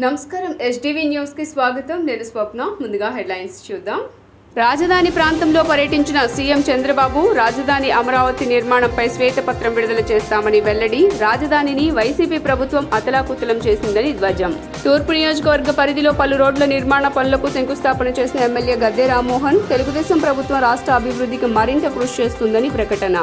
నమస్కారం SDV news కి స్వాగతం. నేను స్వప్న. ముందుగా హెడ్లైన్స్ చూద్దాం. రాజధాని ప్రాంతంలో పర్యటించిన సీఎం చంద్రబాబు రాజధాని అమరావతి నిర్మాణంపై శ్వేతపత్రం విడుదల చేస్తామని వెల్లడి. రాజధానిని వైసీపీ ప్రభుత్వం అతలాకుతలం చేసిందని ధ్వజం. తూర్పు నియోజకవర్గ పరిధిలో పలు రోడ్ల నిర్మాణ పనులకు శంకుస్థాపన చేసిన ఎమ్మెల్యే గద్దె రామ్మోహన్. తెలుగుదేశం ప్రభుత్వం రాష్ట్ర అభివృద్ధికి మరింత కృషి చేస్తుందని ప్రకటన.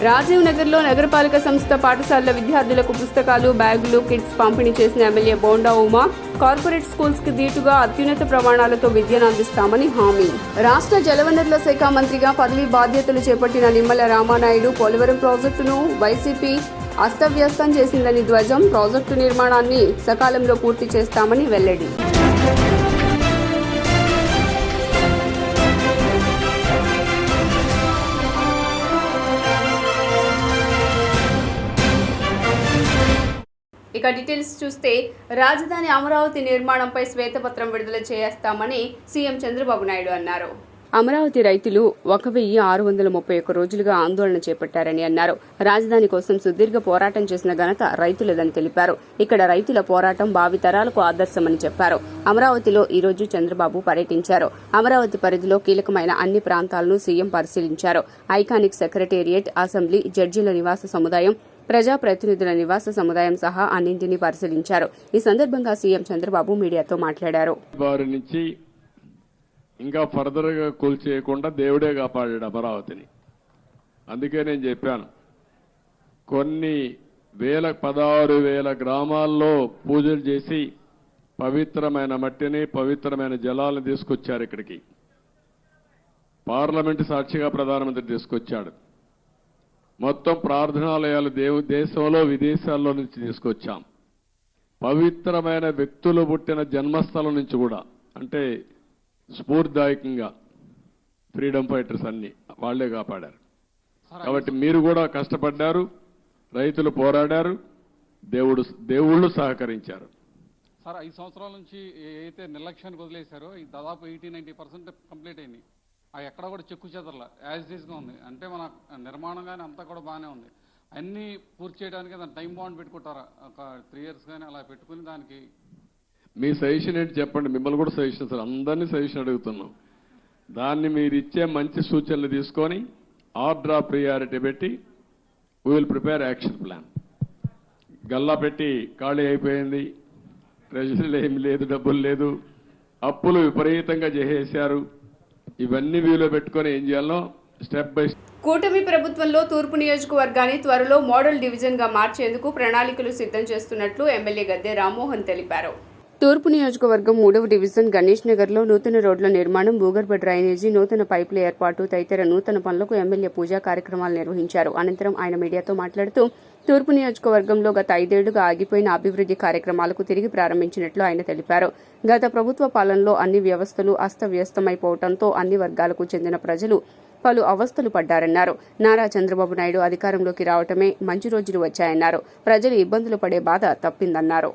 రాజీవ్ నగర్లో నగరపాలక సంస్థ పాఠశాలల విద్యార్థులకు పుస్తకాలు, బ్యాగులు, కిట్స్ పంపిణీ చేసిన MLA bonda Uma. Corporate schools కి దీటుగా అత్యున్నత ప్రమాణాలతో విద్యను అందిస్తామని హామీ. రాష్ట్ర జలవనరుల శాఖ మంత్రిగా పదవి బాధ్యతలు చేపట్టిన నిమ్మల రామానాయుడు పోలవరం ప్రాజెక్టును వైసీపీ అస్తవ్యస్తం చేసిందని ధ్వజం. ప్రాజెక్టు నిర్మాణాన్ని సకాలంలో పూర్తి చేస్తామని వెల్లడి. ఇక డీటెయిల్స్ చూస్తే రాజధాని అమరావతి నిర్మాణంపై శ్వేతపత్రం విడుదల చేస్తామని సీఎం చంద్రబాబు నాయుడు అన్నారు. అమరావతి రైతులు 1631 రోజులుగా ఆందోళన చేపట్టారని అన్నారు. రాజధాని కోసం సుదీర్ఘ పోరాటం చేసిన ఘనత రైతులదని తెలిపారు. ఇక్కడ రైతుల పోరాటం భావితరాలకు ఆదర్శమని చెప్పారు. అమరావతిలో ఈ రోజు చంద్రబాబు పర్యటించారు. అమరావతి పరిధిలో కీలకమైన అన్ని ప్రాంతాలను సీఎం పరిశీలించారు. ఐకానిక్ సెక్రటేరియట్, అసెంబ్లీ, జడ్జీల నివాస సముదాయం, ప్రజాప్రతినిధుల నివాస సముదాయం సహా అన్నింటినీ పరిశీలించారు. ఈ సందర్భంగా సీఎం చంద్రబాబు మీడియాతో మాట్లాడారు. ఇంకా ఫర్దర్ గా కూల్చేయకుండా దేవుడే కాపాడాడు అమరావతిని. అందుకే నేను చెప్పాను, కొన్ని 16,000 గ్రామాల్లో పూజలు చేసి పవిత్రమైన మట్టిని, పవిత్రమైన జలాలను తీసుకొచ్చారు ఇక్కడికి. పార్లమెంటు సాక్షిగా ప్రధానమంత్రి తీసుకొచ్చాడు. మొత్తం ప్రార్థనాలయాలు దేశంలో విదేశాల్లో నుంచి తీసుకొచ్చాం. పవిత్రమైన వ్యక్తులు పుట్టిన జన్మస్థలం నుంచి కూడా, అంటే స్ఫూర్తిదాయకంగా ఫ్రీడమ్ ఫైటర్స్ అన్ని వాళ్లే కాపాడారు. కాబట్టి మీరు కూడా కష్టపడ్డారు, రైతులు పోరాడారు, దేవుళ్ళు సహకరించారు. సార్ 5 సంవత్సరాల నుంచి ఏదైతే నిర్లక్ష్యానికి వదిలేశారో దాదాపు 80-90% కంప్లీట్ అయింది. ఎక్కడ కూడా చెక్కు చెదరలా యాజ్ ఈజ్గా ఉంది. అంటే మన నిర్మాణం కానీ అంతా కూడా బాగానే ఉంది. అన్నీ పూర్తి చేయడానికి దాని టైం బాండ్ పెట్టుకుంటారా? ఒక 3 years కానీ అలా పెట్టుకుని దానికి మీ సజెషన్ ఏంటి చెప్పండి. మిమ్మల్ని కూడా సజెషన్ సార్, అందరినీ సజెషన్ అడుగుతున్నాం. దాన్ని మీరు ఇచ్చే మంచి సూచనలు తీసుకొని ఆర్డర్ ఆఫ్ ప్రియారిటీ పెట్టి we will prepare action plan. Galla పెట్టి ఖాళీ అయిపోయింది, ట్రెజరీలో ఏమి లేదు, డబ్బులు లేదు, అప్పులు విపరీతంగా చేసేశారు. ఇవన్నీ వీలో పెట్టుకొని ఏం చేయాలో స్టెప్ బై స్టెప్. కూటమి ప్రభుత్వంలో తూర్పు నియోజకవర్గాన్ని త్వరలో మోడల్ డివిజన్ గా మార్చేందుకు ప్రణాళికలు సిద్ధం చేస్తున్నట్లు ఎమ్మెల్యే గద్దె రామ్మోహన్ తెలిపారు. తూర్పు నియోజకవర్గం 3వ డివిజన్ గణేష్ నగర్ లో నూతన రోడ్ల నిర్మాణం, భూగర్భ డ్రైనేజీ, నూతన పైపుల ఏర్పాటు తదితర నూతన పనులకు ఎమ్మెల్యే పూజా కార్యక్రమాలు నిర్వహించారు. అనంతరం ఆయన మీడియాతో మాట్లాడుతూ తూర్పు నియోజకవర్గంలో గత 5 ఏళ్లుగా ఆగిపోయిన అభివృద్ది కార్యక్రమాలకు తిరిగి ప్రారంభించినట్లు ఆయన తెలిపారు. గత ప్రభుత్వ పాలనలో అన్ని వ్యవస్థలు అస్తవ్యస్తమైపోవడంతో అన్ని వర్గాలకు చెందిన ప్రజలు పలు అవస్థలు పడ్డారన్నారు. నారా చంద్రబాబు నాయుడు అధికారంలోకి రావటమే మంచి రోజులు వచ్చాయన్నారు. ప్రజలు ఇబ్బందులు పడే బాధ తప్పిందన్నారు.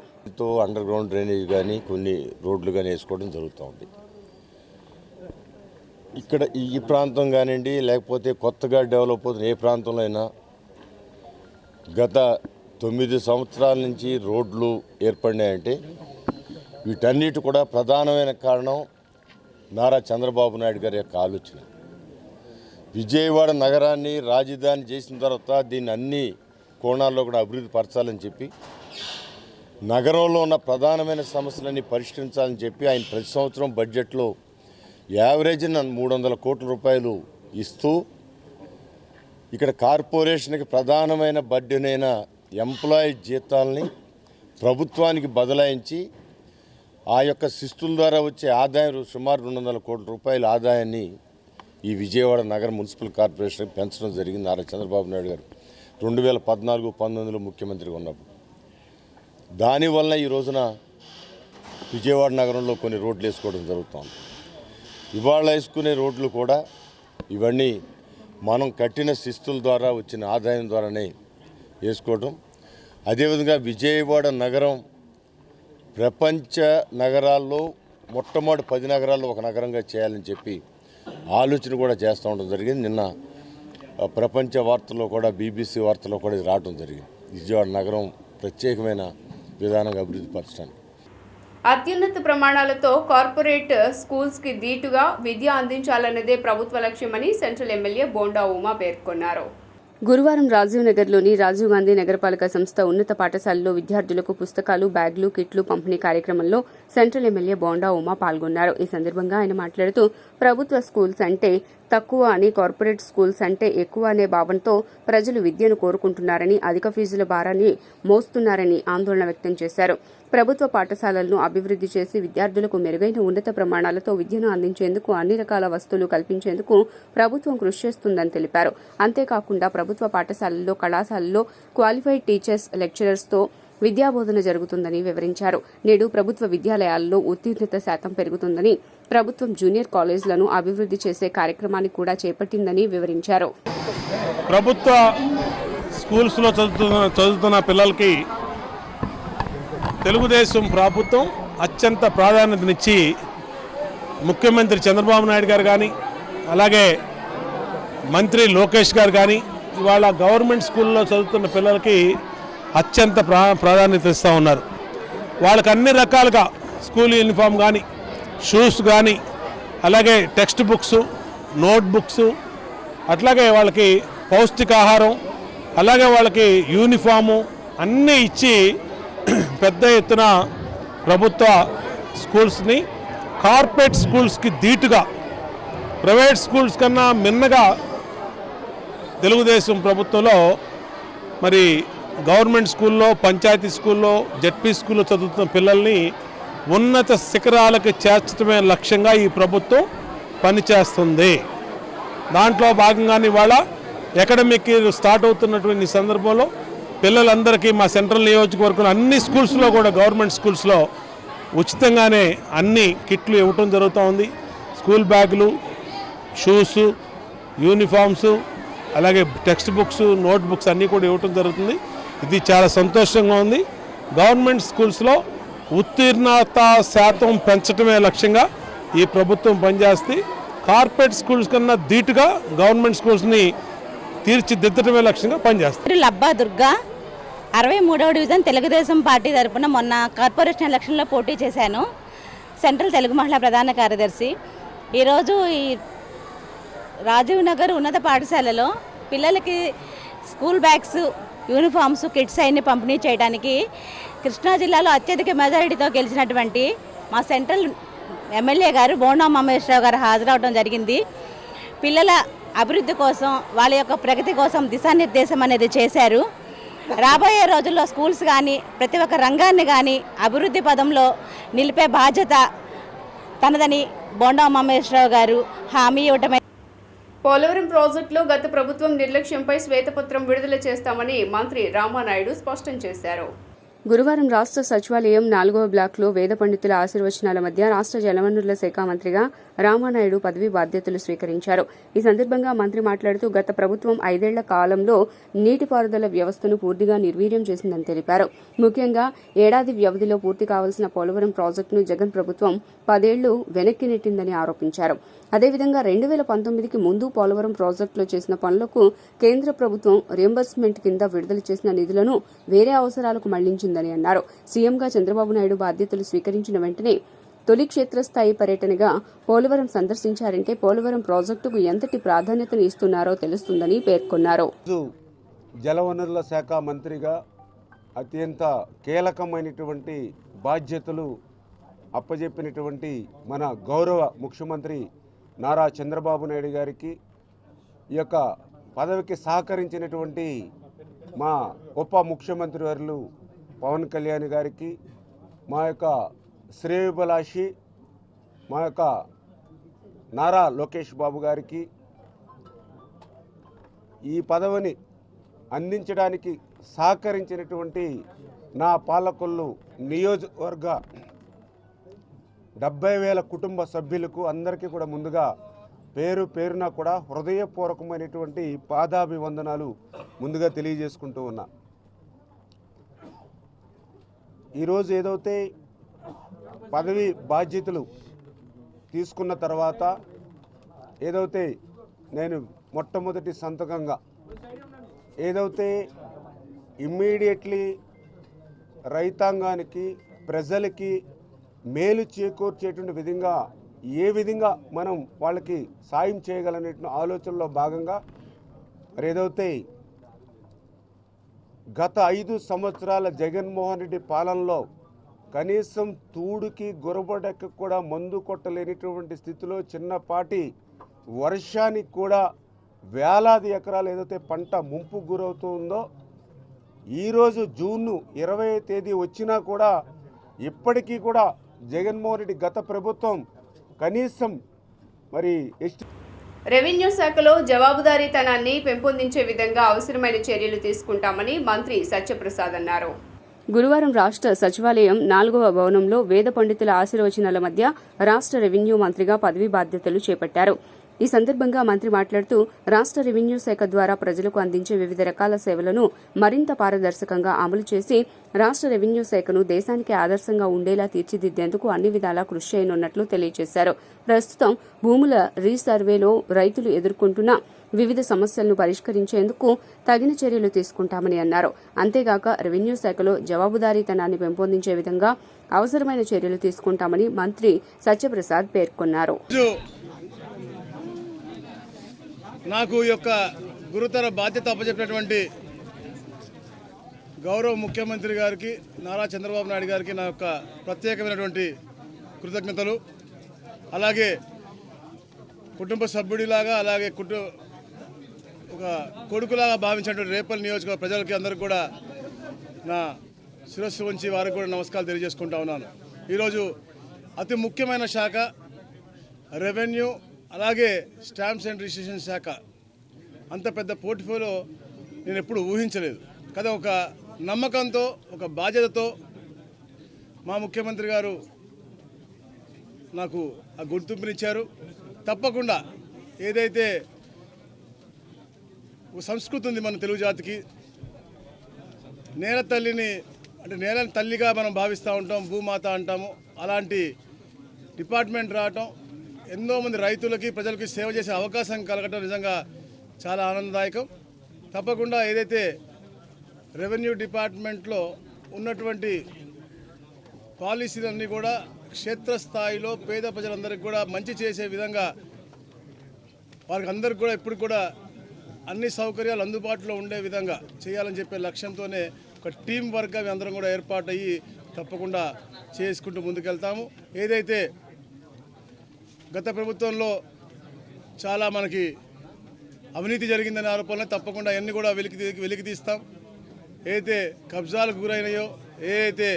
అండర్ గ్రౌండ్ డ్రైనేజ్ కానీ కొన్ని రోడ్లు కానీ వేసుకోవడం జరుగుతుంది. ఇక్కడ ఈ ప్రాంతం కానివ్వండి, లేకపోతే కొత్తగా డెవలప్ అవుతున్న ఏ ప్రాంతంలో అయినా గత 9 సంవత్సరాల నుంచి రోడ్లు ఏర్పడినాయంటే వీటన్నిటి కూడా ప్రధానమైన కారణం నారా చంద్రబాబు నాయుడు గారి యొక్క ఆలోచన. విజయవాడ నగరాన్ని రాజధాని చేసిన తర్వాత దీన్ని అన్ని కోణాల్లో కూడా అభివృద్ధి పరచాలని చెప్పి, నగరంలో ఉన్న ప్రధానమైన సమస్యలన్నీ పరిష్కరించాలని చెప్పి ఆయన ప్రతి సంవత్సరం బడ్జెట్లో యావరేజ్ 300 కోట్ల రూపాయలు ఇస్తూ ఇక్కడ కార్పొరేషన్కి ప్రధానమైన బడ్డెనైన ఎంప్లాయీ జీతాలని ప్రభుత్వానికి బదలాయించి ఆ యొక్క శిస్తుల ద్వారా వచ్చే ఆదాయం సుమారు 200 కోట్ల రూపాయల ఆదాయాన్ని ఈ విజయవాడ నగర మున్సిపల్ కార్పొరేషన్కి పెంచడం జరిగింది. నారా చంద్రబాబు నాయుడు గారు 2014-19లో ముఖ్యమంత్రిగా ఉన్నప్పుడు. దానివల్ల ఈ రోజున విజయవాడ నగరంలో కొన్ని రోడ్లు వేసుకోవడం జరుగుతుంది. ఇవాళ వేసుకునే రోడ్లు కూడా ఇవన్నీ మనం కట్టిన శిస్తుల ద్వారా వచ్చిన ఆదాయం ద్వారానే వేసుకోవడం. అదేవిధంగా విజయవాడ నగరం ప్రపంచ నగరాల్లో మొట్టమొదటి 10 నగరాల్లో ఒక నగరంగా చేయాలని చెప్పి ఆలోచన కూడా చేస్తూ ఉండడం జరిగింది. నిన్న ప్రపంచ వార్తల్లో కూడా, బీబీసీ వార్తల్లో కూడా ఇది రావడం జరిగింది. విజయవాడ నగరం ప్రత్యేకమైన విధానంగా అభివృద్ధి పరచడానికి. అత్యున్నత ప్రమాణాలతో కార్పొరేట్ స్కూల్స్కి ధీటుగా విద్య అందించాలన్నదే ప్రభుత్వ లక్ష్యమని సెంట్రల్ ఎమ్మెల్యే బోండా ఉమా పేర్కొన్నారు. గురువారం రాజీవ్ నగర్లోని రాజీవ్ గాంధీ నగరపాలక సంస్థ ఉన్నత పాఠశాలలో విద్యార్థులకు పుస్తకాలు, బ్యాగులు, కిట్లు పంపిణీ కార్యక్రమంలో సెంట్రల్ ఎమ్మెల్యే బోండా ఉమా పాల్గొన్నారు. ఈ సందర్భంగా ఆయన మాట్లాడుతూ ప్రభుత్వ స్కూల్స్ అంటే తక్కువ అని, కార్పొరేట్ స్కూల్స్ అంటే ఎక్కువ అనే భావంతో ప్రజలు విద్యను కోరుకుంటున్నారని, అధిక ఫీజుల భారాన్ని మోస్తున్నారని ఆందోళన వ్యక్తం చేశారు. ప్రభుత్వ పాఠశాలలను అభివృద్ధి చేసి విద్యార్థులకు మెరుగైన ఉన్నత ప్రమాణాలతో విద్యను అందించేందుకు అన్ని రకాల వసతులు కల్పించేందుకు ప్రభుత్వం కృషి చేస్తుందని తెలిపారు. అంతేకాకుండా ప్రభుత్వ పాఠశాలల్లో, కళాశాలల్లో క్వాలిఫైడ్ టీచర్స్, లెక్చరర్స్తో విద్యాబోధన జరుగుతుందని వివరించారు. నేడు ప్రభుత్వ విద్యాలయాల్లో ఉత్తీర్ణత శాతం పెరుగుతుందని, ప్రభుత్వం జూనియర్ కాలేజీలను అభివృద్ధి చేసే కార్యక్రమాన్ని కూడా చేపట్టిందని వివరించారు. ప్రభుత్వ స్కూల్స్లో చదువుతున్న పిల్లలకి తెలుగుదేశం ప్రభుత్వం అత్యంత ప్రాధాన్యతనిచ్చి ముఖ్యమంత్రి చంద్రబాబు నాయుడు గారు కానీ, అలాగే మంత్రి లోకేష్ గారు కానీ ఇవాళ గవర్నమెంట్ స్కూల్లో చదువుతున్న పిల్లలకి అత్యంత ప్రాధాన్యత ఇస్తూ ఉన్నారు. వాళ్ళకి అన్ని రకాలుగా స్కూల్ యూనిఫామ్ కానీ, షూస్ కానీ, అలాగే టెక్స్ట్ బుక్స్, నోట్ బుక్స్, అట్లాగే వాళ్ళకి పౌష్టికాహారం, అలాగే వాళ్ళకి యూనిఫాము అన్నీ ఇచ్చి పెద్ద ఎత్తున ప్రభుత్వ స్కూల్స్ని కార్పొరేట్ స్కూల్స్కి ధీటుగా, ప్రైవేట్ స్కూల్స్ కన్నా మిన్నగా తెలుగుదేశం ప్రభుత్వంలో మరి గవర్నమెంట్ స్కూల్లో, పంచాయతీ స్కూల్లో, జెడ్పీ స్కూల్లో చదువుతున్న పిల్లల్ని ఉన్నత శిఖరాలకు చేర్చడమే లక్ష్యంగా ఈ ప్రభుత్వం పనిచేస్తుంది. దాంట్లో భాగంగానే ఇవాళ అకాడమిక్ స్టార్ట్ అవుతున్నటువంటి సందర్భంలో పిల్లలందరికీ మా సెంట్రల్ నియోజకవర్గంలో అన్ని స్కూల్స్లో కూడా, గవర్నమెంట్ స్కూల్స్లో ఉచితంగానే అన్ని కిట్లు ఇవ్వటం జరుగుతూ ఉంది. స్కూల్ బ్యాగులు, షూస్, యూనిఫామ్స్, అలాగే టెక్స్ట్ బుక్స్, నోట్ బుక్స్ అన్నీ కూడా ఇవ్వటం జరుగుతుంది. ఇది చాలా సంతోషంగా ఉంది. గవర్నమెంట్ స్కూల్స్లో ఉత్తీర్ణత శాతం పెంచడమే లక్ష్యంగా ఈ ప్రభుత్వం పనిచేస్తే, కార్పొరేట్ స్కూల్స్ కన్నా ధీటుగా గవర్నమెంట్ స్కూల్స్ని తీర్చిదిద్దడమే లక్ష్యంగా పనిచేస్తారు. లబ్బా దుర్గా 63వ డివిజన్ తెలుగుదేశం పార్టీ తరఫున మొన్న కార్పొరేషన్ ఎలక్షన్లో పోటీ చేశాను. సెంట్రల్ తెలుగు మహిళా ప్రధాన కార్యదర్శి. ఈరోజు ఈ రాజీవ్ నగర్ ఉన్నత పాఠశాలలో పిల్లలకి స్కూల్ బ్యాగ్స్, యూనిఫామ్స్, కిట్స్ అన్ని పంపిణీ చేయడానికి కృష్ణా జిల్లాలో అత్యధిక మెజారిటీతో గెలిచినటువంటి మా సెంట్రల్ ఎమ్మెల్యే గారు బోండా ఉమామహేశ్వరరావు గారు హాజరవడం జరిగింది. పిల్లల అభివృద్ధి కోసం, వాళ్ళ యొక్క ప్రగతి కోసం దిశానిర్దేశం అనేది చేశారు. రాబోయే రోజుల్లో స్కూల్స్ కానీ, ప్రతి ఒక్క రంగాన్ని కానీ అభివృద్ధి పదంలో నిలిపే బాధ్యత తనదని బోండా ఉమామహేశ్వరరావు గారు హామీ ఇవ్వటమే. పోలవరం ప్రాజెక్టులో గత ప్రభుత్వం నిర్లక్ష్యంపై శ్వేతపత్రం విడుదల చేస్తామని మంత్రి రామానాయుడు స్పష్టం చేశారు. గురువారం రాష్ట్ర సచివాలయం 4వ బ్లాక్లో వేద పండితుల ఆశీర్వచనాల మధ్య రాష్ట్ర జలవనరుల శాఖ మంత్రిగా రామానాయుడు పదవి బాధ్యతలు స్వీకరించారు. ఈ సందర్భంగా మంత్రి మాట్లాడుతూ గత ప్రభుత్వం 5 ఏళ్ల కాలంలో నీటిపారుదల వ్యవస్థను పూర్తిగా నిర్వీర్యం చేసిందని తెలిపారు. ముఖ్యంగా ఏడాది వ్యవధిలో పూర్తి కావాల్సిన పోలవరం ప్రాజెక్టును జగన్ ప్రభుత్వం 10 ఏళ్లు వెనక్కి నెట్టిందని ఆరోపించారు. అదేవిధంగా 2019కి ముందు పోలవరం ప్రాజెక్టులో చేసిన పనులకు కేంద్ర ప్రభుత్వం రియంబర్స్మెంట్ కింద విడుదల చేసిన నిధులను వేరే అవసరాలకు మళ్లించిందని అన్నారు. సీఎంగా చంద్రబాబు నాయుడు బాధ్యతలు స్వీకరించిన వెంటనే తొలి క్షేత్రస్థాయి పర్యటనగా పోలవరం సందర్శించారంటే పోలవరం ప్రాజెక్టుకు ఎంతటి ప్రాధాన్యతను ఇస్తున్నారో తెలుస్తుందని పేర్కొన్నారు. జలవనరుల శాఖ మంత్రిగా అత్యంత కీలకమైనటువంటి బాధ్యతలు అప్పజెప్పినటువంటి మన గౌరవ ముఖ్యమంత్రి నారా చంద్రబాబు నాయుడు గారికి, ఈ యొక్క పదవికి సహకరించినటువంటి మా ఉప ముఖ్యమంత్రి వర్యులు పవన్ కళ్యాణ్ గారికి, మా యొక్క శ్రేయోభిలాషి మా యొక్క నారా లోకేష్ బాబు గారికి ఈ పదవిని అందించడానికి సహకరించినటువంటి నా పాలకొల్లు నియోజకవర్గ 70,000 కుటుంబ సభ్యులకు అందరికీ కూడా ముందుగా పేరు పేరున కూడా హృదయపూర్వకమైనటువంటి పాదాభివందనాలు ముందుగా తెలియజేసుకుంటూ ఉన్నా. ఈరోజు ఏదైతే పదవి బాధ్యతలు తీసుకున్న తర్వాత ఏదైతే నేను మొట్టమొదటి సంతకంగా ఏదైతే ఇమ్మీడియట్లీ రైతాంగానికి, ప్రజలకి మేలు చేకూర్చేటువంటి విధంగా ఏ విధంగా మనం వాళ్ళకి సాయం చేయగలనే ఆలోచనలో భాగంగా మరి ఏదైతే గత 5 సంవత్సరాల జగన్మోహన్ రెడ్డి పాలనలో కనీసం తూడుకి గురబడక కూడా మందు కొట్టలేనిటువంటి స్థితిలో చిన్నపాటి వర్షానికి కూడా వేలాది ఎకరాలు ఏదైతే పంట ముంపు గురవుతూ ఉందో ఈరోజు జూన్ 20వ తేదీ వచ్చినా కూడా ఇప్పటికీ కూడా జగన్మోహన్ రెడ్డి గత ప్రభుత్వం కనీసం మరి రెవెన్యూ శాఖలో జవాబుదారీతనాన్ని పెంపొందించే విధంగా అవసరమైన చర్యలు తీసుకుంటామని మంత్రి సత్యప్రసాద్ అన్నారు. గురువారం రాష్ట్ర సచివాలయం 4వ భవనంలో వేద పండితుల ఆశీర్వచనాల మధ్య రాష్ట్ర రెవెన్యూ మంత్రిగా పదవీ బాధ్యతలు చేపట్టారు. ఈ సందర్భంగా మంత్రి మాట్లాడుతూ రాష్ట్ర రెవెన్యూ శాఖ ద్వారా ప్రజలకు అందించే వివిధ రకాల సేవలను మరింత పారదర్శకంగా అమలు చేసి రాష్ట్ర రెవెన్యూ శాఖను దేశానికి ఆదర్శంగా ఉండేలా తీర్చిదిద్దేందుకు అన్ని విధాలా కృషి చేయనున్నట్లు తెలియజేశారు. ప్రస్తుతం భూముల రీసర్వేలో రైతులు ఎదుర్కొంటున్న వివిధ సమస్యలను పరిష్కరించేందుకు తగిన చర్యలు తీసుకుంటామని అన్నారు. అంతేగాక రెవెన్యూ శాఖలో జవాబుదారీతనాన్ని పెంపొందించే విధంగా అవసరమైన చర్యలు తీసుకుంటామని మంత్రి సత్యప్రసాద్ పేర్కొన్నారు. నాకు ఈ యొక్క గురుతర బాధ్యత అప్పచెప్పినటువంటి గౌరవ ముఖ్యమంత్రి గారికి నారా చంద్రబాబు నాయుడు గారికి నా యొక్క ప్రత్యేకమైనటువంటి కృతజ్ఞతలు. అలాగే కుటుంబ సభ్యుడిలాగా అలాగే ఒక కొడుకులాగా భావించినటువంటి రేపల్లి నియోజకవర్గ ప్రజలకి అందరికీ కూడా నా శిరస్సు ఉంచి వారికి కూడా నమస్కారాలు తెలియజేసుకుంటా ఉన్నాను. ఈరోజు అతి ముఖ్యమైన శాఖ రెవెన్యూ అలాగే స్టాంప్స్ అండ్ రిజిస్ట్రేషన్ శాఖ. అంత పెద్ద పోర్ట్ఫోలియో నేను ఎప్పుడు ఊహించలేదు కదా. ఒక నమ్మకంతో ఒక బాధ్యతతో మా ముఖ్యమంత్రి గారు నాకు ఆ గుర్తింపునిచ్చారు. తప్పకుండా ఏదైతే ఒక సంస్కృతి ఉంది మన తెలుగు జాతికి, నేల తల్లిని అంటే నేలని తల్లిగా మనం భావిస్తూ ఉంటాం, భూమాత అంటాము. అలాంటి డిపార్ట్మెంట్ రావటం, ఎంతో మంది రైతులకి ప్రజలకి సేవ చేసే అవకాశం కలగటం నిజంగా చాలా ఆనందదాయకం. తప్పకుండా ఏదైతే రెవెన్యూ డిపార్ట్మెంట్లో ఉన్నటువంటి పాలసీలన్నీ కూడా క్షేత్రస్థాయిలో పేద ప్రజలందరికీ కూడా మంచి చేసే విధంగా వారికి అందరికీ కూడా ఇప్పుడు కూడా అన్ని సౌకర్యాలు అందుబాటులో ఉండే విధంగా చేయాలని చెప్పే లక్ష్యంతోనే ఒక టీం వర్క్గా అందరం కూడా ఏర్పాటయ్యి తప్పకుండా చేసుకుంటూ ముందుకెళ్తాము. ఏదైతే గత ప్రభుత్వంలో చాలా మనకి అవినీతి జరిగిందనే ఆరోపణలు తప్పకుండా అన్నీ కూడా వెలికి తీస్తాం. ఏదైతే కబ్జాలకు గురైనాయో, ఏదైతే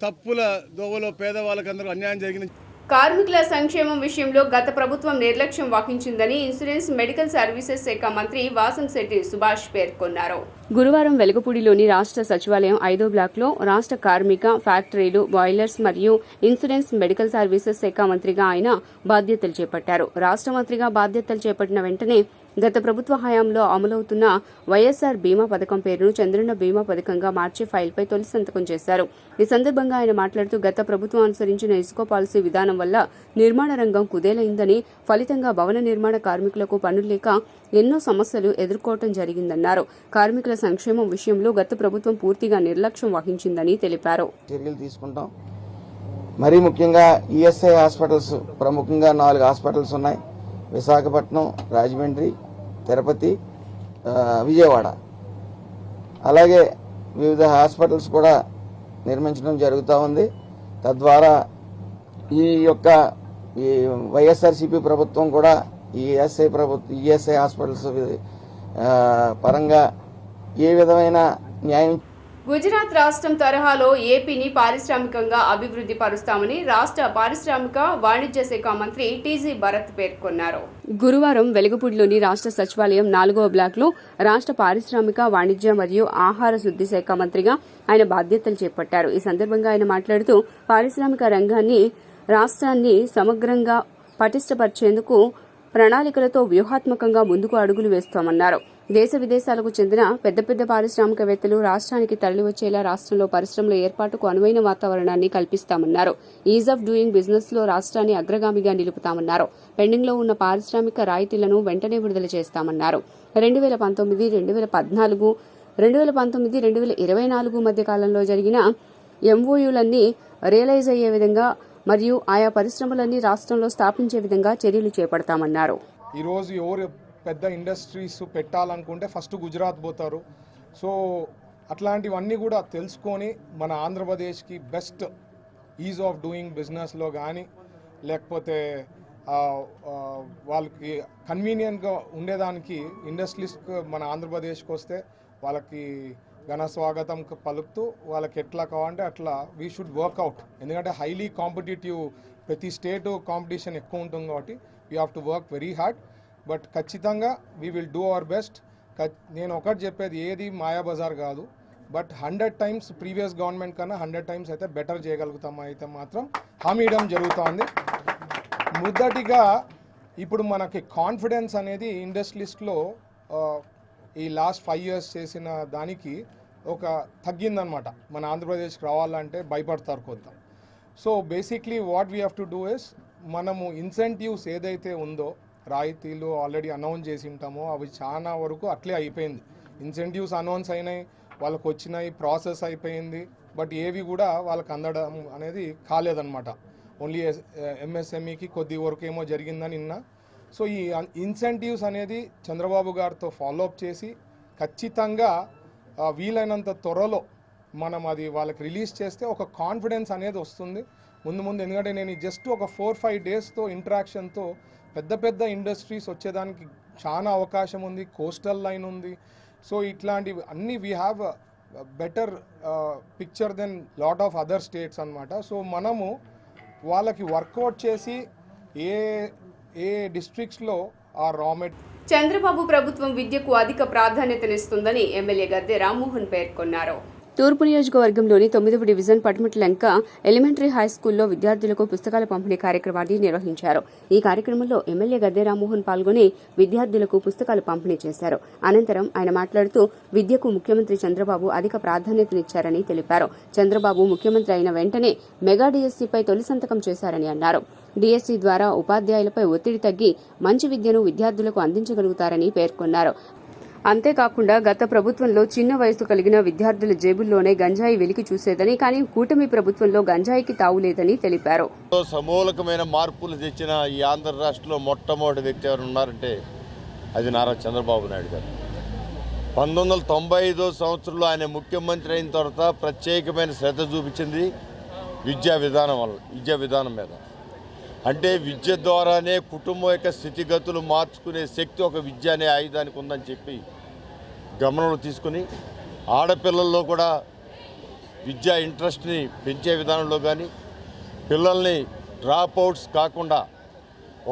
తప్పుల దోవలో పేదవాళ్ళకి అందరూ అన్యాయం జరిగింది, కార్మికుల సంక్షేమం విషయంలో గత ప్రభుత్వం నిర్లక్ష్యం వహించిందని ఇన్సూరెన్స్ మెడికల్ సర్వీసెస్ శాఖ మంత్రి వాసంశెట్టి సుభాష్ పేర్కొన్నారు. గురువారం వెలగపూడిలోని రాష్ట్ర సచివాలయం 5వ బ్లాక్లో రాష్ట్ర కార్మిక, ఫ్యాక్టరీలు, బాయిలర్స్ మరియు ఇన్సూరెన్స్ మెడికల్ సర్వీసెస్ శాఖ మంత్రిగా ఆయన బాధ్యతలు చేపట్టారు. రాష్ట్ర మంత్రిగా బాధ్యతలు చేపట్టిన వెంటనే గత ప్రభుత్వ హయాంలో అమలవుతున్న వైఎస్ఆర్ బీమా పథకం పేరును చంద్రన్న బీమా పథకంగా మార్చే ఫైల్పై తొలి సంతకం చేశారు. ఈ సందర్భంగా ఆయన మాట్లాడుతూ గత ప్రభుత్వం అనుసరించిన ఇసుక పాలసీ విధానం వల్ల నిర్మాణ రంగం కుదేలైందని, ఫలితంగా భవన నిర్మాణ కార్మికులకు పనులు లేక ఎన్నో సమస్యలు ఎదుర్కోవడం జరిగిందన్నారు. కార్మికుల సంక్షేమం విషయంలో గత ప్రభుత్వం పూర్తిగా నిర్లక్ష్యం వహించిందని తెలిపారు. చర్యలు తీసుకుంటాం. మరీ ముఖ్యంగా ఈఎస్ఐ హాస్పిటల్స్, ప్రముఖంగా 4 హాస్పిటల్స్ ఉన్నాయి. విశాఖపట్నం, రాజమండ్రి, తిరుపతి, విజయవాడ. అలాగే వివిధ హాస్పిటల్స్ కూడా నిర్మించడం జరుగుతూ ఉంది. తద్వారా ఈ వైఎస్ఆర్సీపీ ప్రభుత్వం కూడా ఈఎస్ఐ హాస్పిటల్స్ పరంగా ఏ విధమైన న్యాయం. గుజరాత్ రాష్ట్రం తరహాలో ఏపీని పారిశ్రామికంగా అభివృద్ధి పరుస్తామని రాష్ట్ర పారిశ్రామిక వాణిజ్య శాఖ మంత్రి టీజీ భరత్ పేర్కొన్నారు. గురువారం వెలగపూడిలోని రాష్ట్ర సచివాలయం 4వ బ్లాక్లో రాష్ట్ర పారిశ్రామిక వాణిజ్య మరియు ఆహార శుద్ధి శాఖ మంత్రిగా ఆయన బాధ్యతలు చేపట్టారు. ఈ సందర్భంగా ఆయన మాట్లాడుతూ పారిశ్రామిక రంగాన్ని, రాష్ట్రాన్ని సమగ్రంగా పటిష్టపరిచేందుకు ప్రణాళికలతో వ్యూహాత్మకంగా ముందుకు అడుగులు వేస్తామన్నారు. దేశ విదేశాలకు చెందిన పెద్ద పెద్ద పారిశ్రామికవేత్తలు రాష్ట్రానికి తరలివచ్చేలా రాష్ట్రంలో పరిశ్రమల ఏర్పాటుకు అనువైన వాతావరణాన్ని కల్పిస్తామన్నారు. ఈజ్ ఆఫ్ డూయింగ్ బిజినెస్ లో రాష్ట్రాన్ని అగ్రగామిగా నిలుపుతామన్నారు. పెండింగ్ లో ఉన్న పారిశ్రామిక రాయితీలను వెంటనే విడుదల చేస్తామన్నారు. 2019, 2014, 2024 మధ్య కాలంలో జరిగిన ఎంఓయూలన్నీ రియలైజ్ అయ్యే విధంగా మరియు ఆయా పరిశ్రమలన్నీ రాష్ట్రంలో స్థాపించే విధంగా చర్యలు చేపడతామన్నారు. ఈరోజు ఎవరు పెద్ద ఇండస్ట్రీస్ పెట్టాలనుకుంటే ఫస్ట్ గుజరాత్ పోతారు. సో అట్లాంటివన్నీ కూడా తెలుసుకొని మన ఆంధ్రప్రదేశ్కి బెస్ట్ ఈజ్ ఆఫ్ డూయింగ్ బిజినెస్లో కానీ లేకపోతే వాళ్ళకి కన్వీనియంట్గా ఉండేదానికి ఇండస్ట్రీస్కి మన ఆంధ్రప్రదేశ్కి వస్తే వాళ్ళకి ఘన స్వాగతం పలుకుతూ వాళ్ళకి ఎట్లా కావాలంటే అట్లా వీ షుడ్ వర్క్అవుట్. ఎందుకంటే హైలీ కాంపిటేటివ్, ప్రతి స్టేట్ కాంపిటీషన్ ఎక్కువ ఉంటుంది కాబట్టి we have to work very hard. But ఖచ్చితంగా we will do our best. నేను ఒకటి చెప్పేది, ఏది మాయాబజార్ కాదు. బట్ 100 times ప్రీవియస్ గవర్నమెంట్ కన్నా 100 times అయితే బెటర్ చేయగలుగుతామా అయితే మాత్రం హామీ ఇవ్వడం జరుగుతుంది. మొదటిగా ఇప్పుడు మనకి కాన్ఫిడెన్స్ అనేది ఇండస్ట్రీస్లో ఈ లాస్ట్ 5 years చేసిన దానికి ఒక తగ్గిందనమాట. మన ఆంధ్రప్రదేశ్కి రావాలంటే భయపడతారు కొంత. So basically what we have to do is, మనము ఇన్సెంటివ్స్ ఏదైతే ఉందో రాయితీలు ఆల్రెడీ అనౌన్స్ చేసి ఉంటామో అవి చాలా వరకు అట్లే అయిపోయింది. ఇన్సెంటివ్స్ అనౌన్స్ అయినాయి, వాళ్ళకు వచ్చినాయి, ప్రాసెస్ అయిపోయింది. బట్ ఏవి కూడా వాళ్ళకి అందడం అనేది కాలేదన్నమాట. ఓన్లీ ఎంఎస్ఎంఈకి కొద్ది వరకు ఏమో జరిగిందని నిన్న. సో ఈ ఇన్సెంటివ్స్ అనేది చంద్రబాబు గారితో ఫాలోఅప్ చేసి ఖచ్చితంగా వీలైనంత త్వరలో మనం అది వాళ్ళకి రిలీజ్ చేస్తే ఒక కాన్ఫిడెన్స్ అనేది వస్తుంది ముందు. ఎందుకంటే నేను జస్ట్ ఒక 4-5 daysతో ఇంటరాక్షన్తో పెద్ద పెద్ద ఇండస్ట్రీస్ వచ్చేదానికి చాలా అవకాశం ఉంది. కోస్టల్ లైన్ ఉంది. సో ఇట్లాంటివి అన్నీ we have better picture than lot of other states అన్నమాట. సో మనము వాళ్ళకి వర్కౌట్ చేసి ఏ డిస్ట్రిక్ట్స్లో ఆ రా మెటీరియల్. చంద్రబాబు ప్రభుత్వం విద్యకు అధిక ప్రాధాన్యతనిస్తుందని ఎమ్మెల్యే గద్దె రామ్మోహన్ పేర్కొన్నారు. తూర్పు నియోజకవర్గంలోని 9వ డివిజన్ పటమట్లంక ఎలిమెంటరీ హై స్కూల్లో విద్యార్థులకు పుస్తకాల పంపిణీ కార్యక్రమాన్ని నిర్వహించారు. ఈ కార్యక్రమంలో ఎమ్మెల్యే గద్దె రామ్మోహన్ పాల్గొని విద్యార్థులకు పుస్తకాలు పంపిణీ చేశారు. అనంతరం ఆయన మాట్లాడుతూ విద్యకు ముఖ్యమంత్రి చంద్రబాబు అధిక ప్రాధాన్యతనిచ్చారని తెలిపారు. చంద్రబాబు ముఖ్యమంత్రి అయిన వెంటనే మెగా డిఎస్సీపై తొలి సంతకం చేశారని అన్నారు. డిఎస్సీ ద్వారా ఉపాధ్యాయులపై ఒత్తిడి తగ్గి మంచి విద్యను విద్యార్థులకు అందించగలుగుతారని పేర్కొన్నారు. అంతేకాకుండా గత ప్రభుత్వంలో చిన్న వయసు కలిగిన విద్యార్థుల జేబుల్లోనే గంజాయి వెలికి చూసేదని, కానీ కూటమి ప్రభుత్వంలో గంజాయికి తావులేదని తెలిపారు. సమూలకమైన మార్పులు తెచ్చిన ఈ ఆంధ్ర రాష్ట్రంలో మొట్టమొదటి వ్యక్తి ఎవరు ఉన్నారంటే అది నారా చంద్రబాబు నాయుడు గారు. 1995 సంవత్సరంలో ఆయన ముఖ్యమంత్రి అయిన తర్వాత ప్రత్యేకమైన శ్రద్ధ చూపించింది విద్యా విధానం మీద. అంటే విద్య ద్వారానే కుటుంబం యొక్క స్థితిగతులు మార్చుకునే శక్తి ఒక విద్య అనే ఆయుధానికి ఉందని చెప్పి గమనంలో తీసుకుని ఆడపిల్లల్లో కూడా విద్యా ఇంట్రెస్ట్ని పెంచే విధానంలో కానీ, పిల్లల్ని డ్రాప్ అవుట్స్ కాకుండా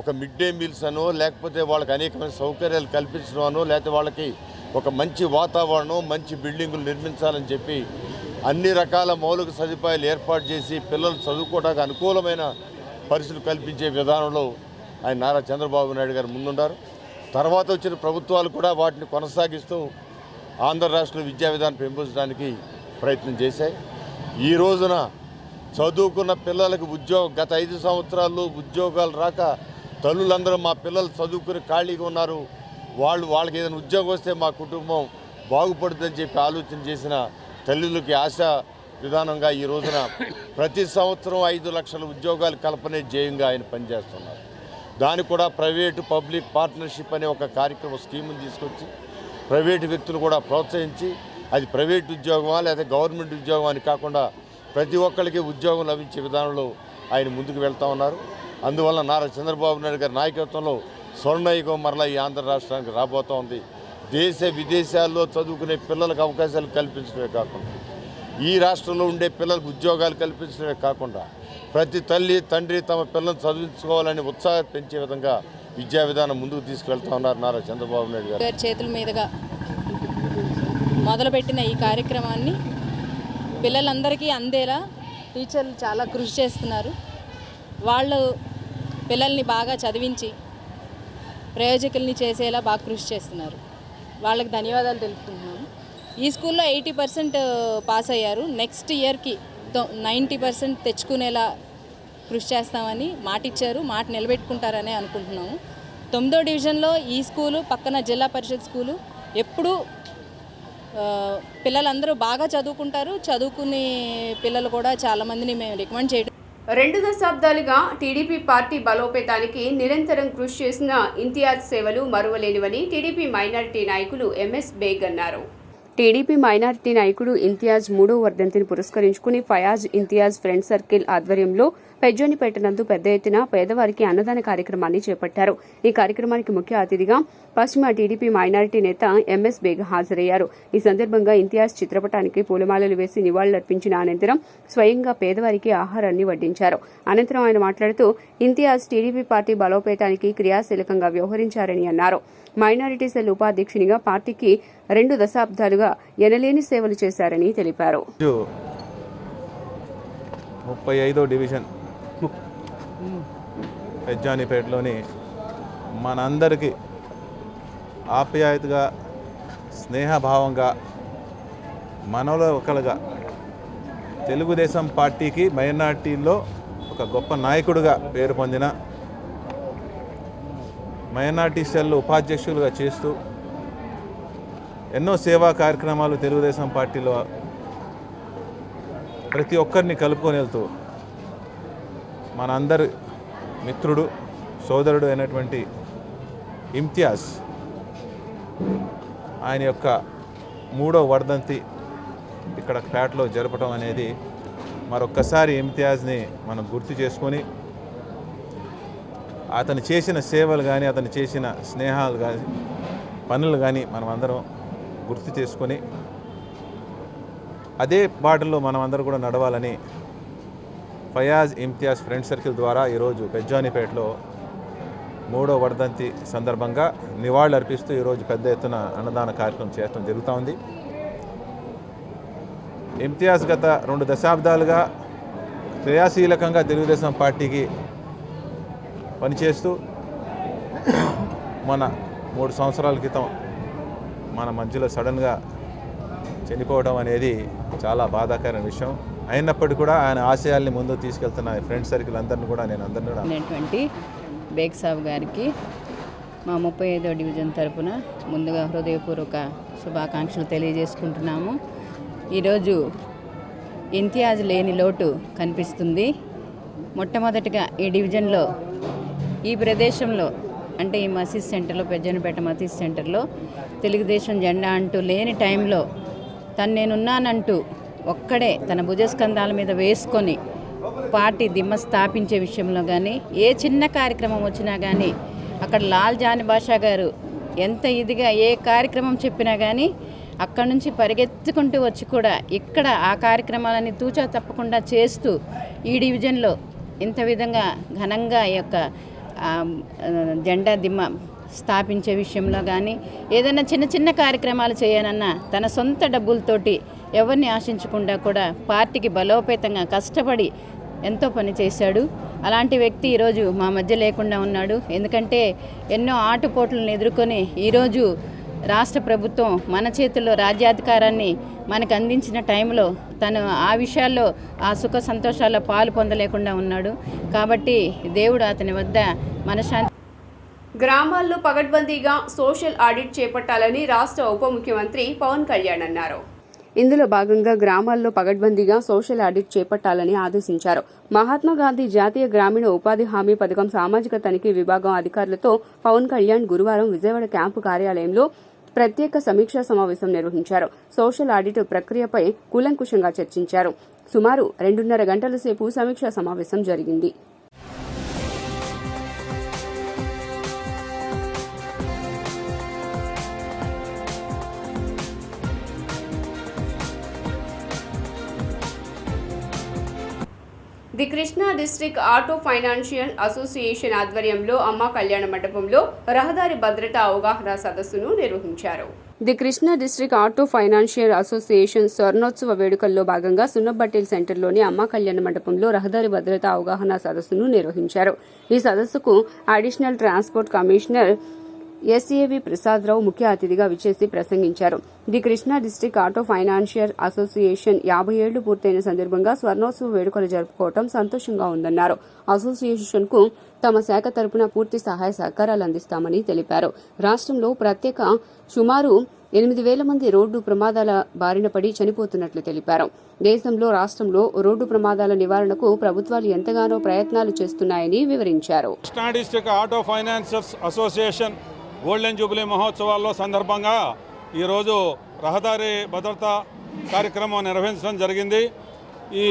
ఒక మిడ్ డే మీల్స్ అనో లేకపోతే వాళ్ళకి అనేకమైన సౌకర్యాలు కల్పించడం అనో లేకపోతే వాళ్ళకి ఒక మంచి వాతావరణం, మంచి బిల్డింగులు నిర్మించాలని చెప్పి అన్ని రకాల మౌలిక సదుపాయాలు ఏర్పాటు చేసి పిల్లలు చదువుకోవడానికి అనుకూలమైన పరిస్థితులు కల్పించే విధానంలో ఆయన నారా చంద్రబాబు నాయుడు గారు ముందున్నారు. తర్వాత వచ్చిన ప్రభుత్వాలు కూడా వాటిని కొనసాగిస్తూ ఆంధ్ర రాష్ట్ర విద్యా విధానం పెంపొందించడానికి ప్రయత్నం చేశాయి. ఈ రోజున చదువుకున్న పిల్లలకు గత 5 సంవత్సరాల్లో ఉద్యోగాలు రాక తల్లులందరూ మా పిల్లలు చదువుకుని ఖాళీగా ఉన్నారు, వాళ్ళకి ఏదైనా ఉద్యోగం వస్తే మా కుటుంబం బాగుపడుతుందని చెప్పి ఆలోచన చేసిన తల్లులకి ఆశ విధానంగా ఈ రోజున ప్రతి సంవత్సరం 5 లక్షల ఉద్యోగాలు కల్పనే ధ్యేయంగా ఆయన పనిచేస్తున్నారు. దానికి కూడా ప్రైవేటు పబ్లిక్ పార్ట్నర్షిప్ అనే ఒక కార్యక్రమం స్కీముని తీసుకొచ్చి ప్రైవేటు వ్యక్తులు కూడా ప్రోత్సహించి అది ప్రైవేట్ ఉద్యోగమా లేదా గవర్నమెంట్ ఉద్యోగం అని కాకుండా ప్రతి ఒక్కరికి ఉద్యోగం లభించే విధానంలో ఆయన ముందుకు వెళ్తూ ఉన్నారు. అందువల్ల నారా చంద్రబాబు నాయుడు గారి నాయకత్వంలో స్వర్ణయుగం మరలా ఈ ఆంధ్ర రాష్ట్రానికి రాబోతూ ఉంది. దేశ విదేశాల్లో చదువుకునే పిల్లలకు అవకాశాలు కల్పించడమే కాకుండా ఈ రాష్ట్రంలో ఉండే పిల్లలకు ఉద్యోగాలు కల్పించడమే కాకుండా ప్రతి తల్లి తండ్రి తమ పిల్లలను చదివించుకోవాలని ఉత్సాహం పెంచే విధంగా విద్యా విధానం ముందుకు తీసుకెళ్తా ఉన్నారు నారా చంద్రబాబు నాయుడు గారు చేతుల మీదుగా మొదలుపెట్టిన ఈ కార్యక్రమాన్ని పిల్లలందరికీ అందేలా టీచర్లు చాలా కృషి చేస్తున్నారు. వాళ్ళు పిల్లల్ని బాగా చదివించి ప్రయోజకుల్ని చేసేలా బాగా కృషి చేస్తున్నారు. వాళ్ళకి ధన్యవాదాలు తెలుపుతున్నాను. ఈ స్కూల్లో 80% పాస్ అయ్యారు. నెక్స్ట్ ఇయర్కి 90% తెచ్చుకునేలా కృషి చేస్తామని మాట ఇచ్చారు. మాట నిలబెట్టుకుంటారని అనుకుంటున్నాము. 9వ డివిజన్లో ఈ స్కూలు పక్కన జిల్లా పరిషత్ స్కూలు ఎప్పుడూ పిల్లలందరూ బాగా చదువుకుంటారు. చదువుకునే పిల్లలు కూడా చాలామందిని మేము రికమెండ్ చేయడం. 2 దశాబ్దాలుగా టీడీపీ పార్టీ బలోపేతానికి నిరంతరం కృషి చేసిన ఇంతియాజ్ సేవలు మరువలేనివని టీడీపీ మైనారిటీ నాయకులు ఎంఎస్ బేగ్ అన్నారు. టీడీపీ మైనారిటీ నాయకుడు ఇంతియాజ్ 3వ వర్ధంతిని పురస్కరించుకుని ఫయాజ్ ఇంతియాజ్ ఫ్రెండ్ సర్కిల్ ఆధ్వర్యంలో పెజ్జోనిపేట నందు పెద్ద ఎత్తున పేదవారికి అన్నదాన కార్యక్రమాన్ని చేపట్టారు. ఈ కార్యక్రమానికి ముఖ్య అతిథిగా పశ్చిమ టీడీపీ మైనారిటీ నేత ఎంఎస్ బేగ్ హాజరయ్యారు. ఈ సందర్భంగా ఇంతియాజ్ చిత్రపటానికి పూలమాలలు వేసి నివాళులర్పించిన అనంతరం స్వయంగా పేదవారికి ఆహారాన్ని వడ్డించారు. అనంతరం ఆయన మాట్లాడుతూ ఇంతియాజ్ టీడీపీ పార్టీ బలోపేతానికి క్రియాశీలకంగా వ్యవహరించారని అన్నారు. మైనారిటీ సెల్ ఉపాధ్యక్షునిగా పార్టీకి 2 దశాబ్దాలుగా ఎనలేని సేవలు చేశారని తెలిపారు. 35వ డివిజన్ పెజ్జానిపేటలోని మనందరికీ ఆప్యాయతగా, స్నేహభావంగా, మనలో ఒకలుగా తెలుగుదేశం పార్టీకి మైనార్టీల్లో ఒక గొప్ప నాయకుడిగా పేరు పొందిన మైనార్టీ సెల్ ఉపాధ్యక్షులుగా చేస్తూ ఎన్నో సేవా కార్యక్రమాలు తెలుగుదేశం పార్టీలో ప్రతి ఒక్కరిని కలుపుకొని వెళ్తూ మనందరి మిత్రుడు, సోదరుడు అయినటువంటి ఇంతియాజ్ ఆయన యొక్క 3వ వర్ధంతి ఇక్కడ పేటలో జరపడం అనేది మరొక్కసారి ఇంతియాజ్ని మనం గుర్తు చేసుకొని అతను చేసిన సేవలు కానీ, అతను చేసిన స్నేహాలు కానీ, పనులు కానీ మనం అందరం గుర్తు చేసుకొని అదే బాటలో మనం అందరూ కూడా నడవాలని ఫయాజ్ ఇంతియాజ్ ఫ్రెండ్ సర్కిల్ ద్వారా ఈరోజు పెజ్జానిపేటలో 3వ వర్ధంతి సందర్భంగా నివాళులు అర్పిస్తూ ఈరోజు పెద్ద ఎత్తున అన్నదాన కార్యక్రమం చేయడం జరుగుతూ ఉంది. ఇంతియాజ్ గత 2 దశాబ్దాలుగా క్రియాశీలకంగా తెలుగుదేశం పార్టీకి పనిచేస్తూ మన 3 సంవత్సరాల క్రితం మన మధ్యలో సడన్గా చనిపోవడం అనేది చాలా బాధాకరమైన విషయం. అయినప్పటికీ కూడా ఆయన ఆశయాల్ని ముందుకు తీసుకెళ్తున్న ఫ్రెండ్ సర్కిల్ అందరినీ కూడా నేను బేగ్ సాబ్ గారికి మా 35వ డివిజన్ తరపున ముందుగా హృదయపూర్వక శుభాకాంక్షలు తెలియజేసుకుంటున్నాము. ఈరోజు ఇంతియాజ్ లేని లోటు కనిపిస్తుంది. మొట్టమొదటిగా ఈ డివిజన్లో, ఈ ప్రదేశంలో అంటే ఈ మసీద్ సెంటర్లో, పెజ్జానిపేట మసీద్ సెంటర్లో తెలుగుదేశం జెండా అంటూ లేని టైంలో తను నేనున్నానంటూ ఒక్కడే తన భుజస్కంధాల మీద వేసుకొని పార్టీ దిమ్మ స్థాపించే విషయంలో కానీ, ఏ చిన్న కార్యక్రమం వచ్చినా కానీ అక్కడ లాల్ జాని బాషా గారు ఎంత ఇదిగా ఏ కార్యక్రమం చెప్పినా కానీ అక్కడి నుంచి పరిగెత్తుకుంటూ వచ్చి కూడా ఇక్కడ ఆ కార్యక్రమాలని తూచా తప్పకుండా చేస్తూ ఈ డివిజన్లో ఇంత విధంగా ఘనంగా ఈ యొక్క జెండా దిమ్మ స్థాపించే విషయంలో కానీ, ఏదైనా చిన్న చిన్న కార్యక్రమాలు చేయాలన్నా తన సొంత డబ్బులతోటి ఎవరిని ఆశించకుండా కూడా పార్టీకి బలోపేతంగా కష్టపడి ఎంతో పని చేశాడు. అలాంటి వ్యక్తి ఈరోజు మా మధ్య లేకుండా ఉన్నాడు. ఎందుకంటే ఎన్నో ఆటుపోట్లను ఎదుర్కొని ఈరోజు రాష్ట్ర ప్రభుత్వం మన చేతుల్లో రాజ్యాధికారాన్ని మనకు అందించిన టైంలో తను ఆ విషయాల్లో ఆ సుఖ సంతోషాల్లో పాలు పొందలేకుండా ఉన్నాడు. కాబట్టి దేవుడు అతని వద్ద మనశ్శాంతి. గ్రామాల్లో పగడ్బందీగా సోషల్ ఆడిట్ చేపట్టాలని రాష్ట్ర ఉప ముఖ్యమంత్రి పవన్ కళ్యాణ్ అన్నారు. ఇందులో భాగంగా గ్రామాల్లో పగడ్బందీగా సోషల్ ఆడిట్ చేపట్టాలని ఆదేశించారు. మహాత్మా గాంధీ జాతీయ గ్రామీణ ఉపాధి హామీ పథకం సామాజిక తనిఖీ విభాగం అధికారులతో పవన్ కళ్యాణ్ గురువారం విజయవాడ క్యాంపు కార్యాలయంలో ప్రత్యేక సమీక్షా సమావేశం నిర్వహించారు. సోషల్ ఆడిట్ ప్రక్రియపై కూలంకుషంగా చర్చించారు. సుమారు 2.5 గంటల సేపు సమీక్షా సమావేశం జరిగింది. The Krishna district auto financial association ఆధ్వర్యంలో అమ్మ కళ్యాణ మండపంలో రహదారి భద్రతా అవగాహన సదస్సును నిర్వహించారు. The Krishna district auto financial association స్వర్ణోత్సవ వేడుకల్లో భాగంగా సున్నబట్టేల్ సెంటర్లోని అమ్మ కళ్యాణ మండపంలో రహదారి భద్రతా అవగాహన సదస్సును నిర్వహించారు. ఈ సదస్సుకు additional transport commissioner SAV Prasadarao ముఖ్య అతిథిగా విచ్చేసి ప్రసంగించారు. The Krishna district auto financier association 50 ఏళ్లు పూర్తయిన సందర్భంగా స్వర్ణోత్సవ వేడుకలు జరుపుకోవడం సంతోషంగా ఉందన్నారు. అసోసియేషన్ కు తమ శాఖ తరపున పూర్తి సహాయ సహకారాలు అందిస్తామని తెలిపారు. రాష్ట్రంలో ప్రత్యేక సుమారు 8,000 మంది రోడ్డు ప్రమాదాల బారిన పడి చనిపోతున్నట్లు తెలిపారు. దేశంలో రాష్ట్రంలో రోడ్డు ప్రమాదాల నివారణకు ప్రభుత్వాలు ఎంతగానో ప్రయత్నాలు చేస్తున్నాయని వివరించారు. Krishna district auto financiers association golden jubilee మహోత్సవాల్లో సందర్భంగా ఈరోజు రహదారి భద్రతా కార్యక్రమం నిర్వహించడం జరిగింది. ఈ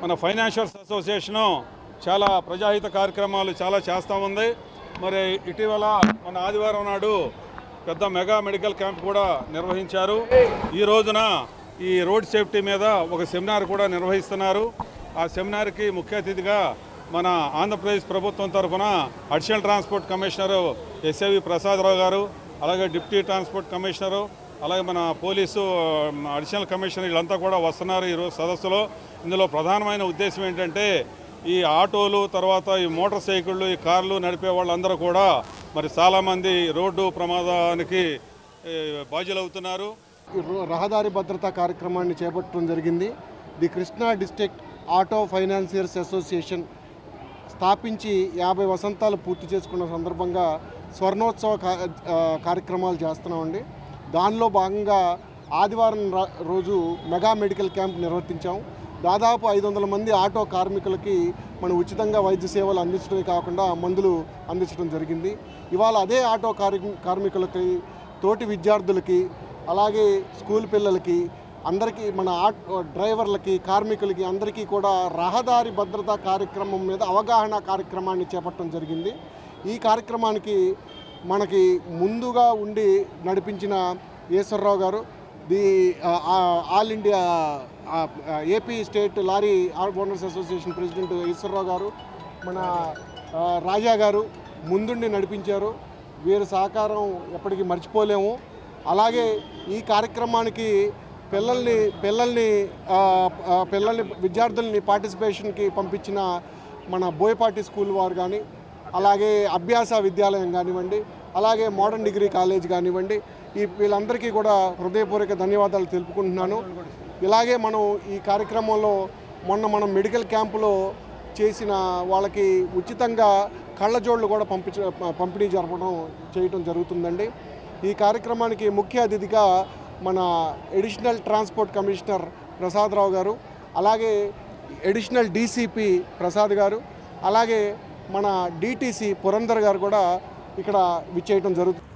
మన ఫైనాన్షియర్స్ అసోసియేషను చాలా ప్రజాహిత కార్యక్రమాలు చాలా చేస్తూ ఉంది. మరి ఇటీవల మన ఆదివారం నాడు పెద్ద మెగా మెడికల్ క్యాంప్ కూడా నిర్వహించారు. ఈ రోజున ఈ రోడ్ సేఫ్టీ మీద ఒక సెమినార్ కూడా నిర్వహిస్తున్నారు. ఆ సెమినార్కి ముఖ్య అతిథిగా మన ఆంధ్రప్రదేశ్ ప్రభుత్వం తరఫున additional transport commissioner SAV Prasadarao గారు, అలాగే డిప్యూటీ ట్రాన్స్పోర్ట్ కమిషనరు, అలాగే మన పోలీసు అడిషనల్ కమిషనర్ వీళ్ళంతా కూడా వస్తున్నారు ఈరోజు సదస్సులో. ఇందులో ప్రధానమైన ఉద్దేశం ఏంటంటే ఈ ఆటోలు, తర్వాత ఈ మోటార్ సైకిళ్ళు, ఈ కార్లు నడిపే వాళ్ళందరూ కూడా మరి చాలామంది రోడ్డు ప్రమాదానికి బాధ్యులవుతున్నారు. రహదారి భద్రతా కార్యక్రమాన్ని చేపట్టడం జరిగింది. The Krishna district auto financiers association స్థాపించి 50 వసంతాలు పూర్తి చేసుకున్న సందర్భంగా స్వర్ణోత్సవ కార్యక్రమాలు చేస్తున్నామండి. దానిలో భాగంగా ఆదివారం రోజు మెగా మెడికల్ క్యాంప్ నిర్వర్తించాం. దాదాపు 500 మంది ఆటో కార్మికులకి మనం ఉచితంగా వైద్య సేవలు అందించడమే కాకుండా మందులు అందించడం జరిగింది. ఇవాళ అదే ఆటో కార్మికులకి, తోటి విద్యార్థులకి, అలాగే స్కూల్ పిల్లలకి, అందరికీ మన డ్రైవర్లకి, కార్మికులకి అందరికీ కూడా రహదారి భద్రతా కార్యక్రమం మీద అవగాహన కార్యక్రమాన్ని చేపట్టడం జరిగింది. ఈ కార్యక్రమానికి మనకి ముందుగా ఉండి నడిపించిన ఈశ్వరరావు గారు, the all India AP state lorry owners association president Eswararao గారు, మన రాజా గారు ముందుండి నడిపించారు. వీరి సహకారం ఎప్పటికీ మర్చిపోలేము. అలాగే ఈ కార్యక్రమానికి పిల్లల్ని విద్యార్థుల్ని పార్టిసిపేషన్కి పంపించిన మన బోయపాటి స్కూల్ వారు కానీ, అలాగే అభ్యాస విద్యాలయం కానివ్వండి, అలాగే మోడర్న్ డిగ్రీ కాలేజ్ కానివ్వండి, వీళ్ళందరికీ కూడా హృదయపూర్వక ధన్యవాదాలు తెలుపుకుంటున్నాను. ఇలాగే మనం ఈ కార్యక్రమంలో మనం మెడికల్ క్యాంపులో చేసిన వాళ్ళకి ఉచితంగా కళ్ళజోళ్ళు కూడా పంపిణీ చేయడం జరుగుతుందండి. ఈ కార్యక్రమానికి ముఖ్య అతిథిగా మన అడిషనల్ ట్రాన్స్పోర్ట్ కమిషనర్ ప్రసాదరావు గారు, అలాగే అడిషనల్ డీసీపీ ప్రసాద్ గారు, అలాగే మన డీటీసీ పురందర్ గారు కూడా ఇక్కడ విచ్చేయడం జరుగుతుంది.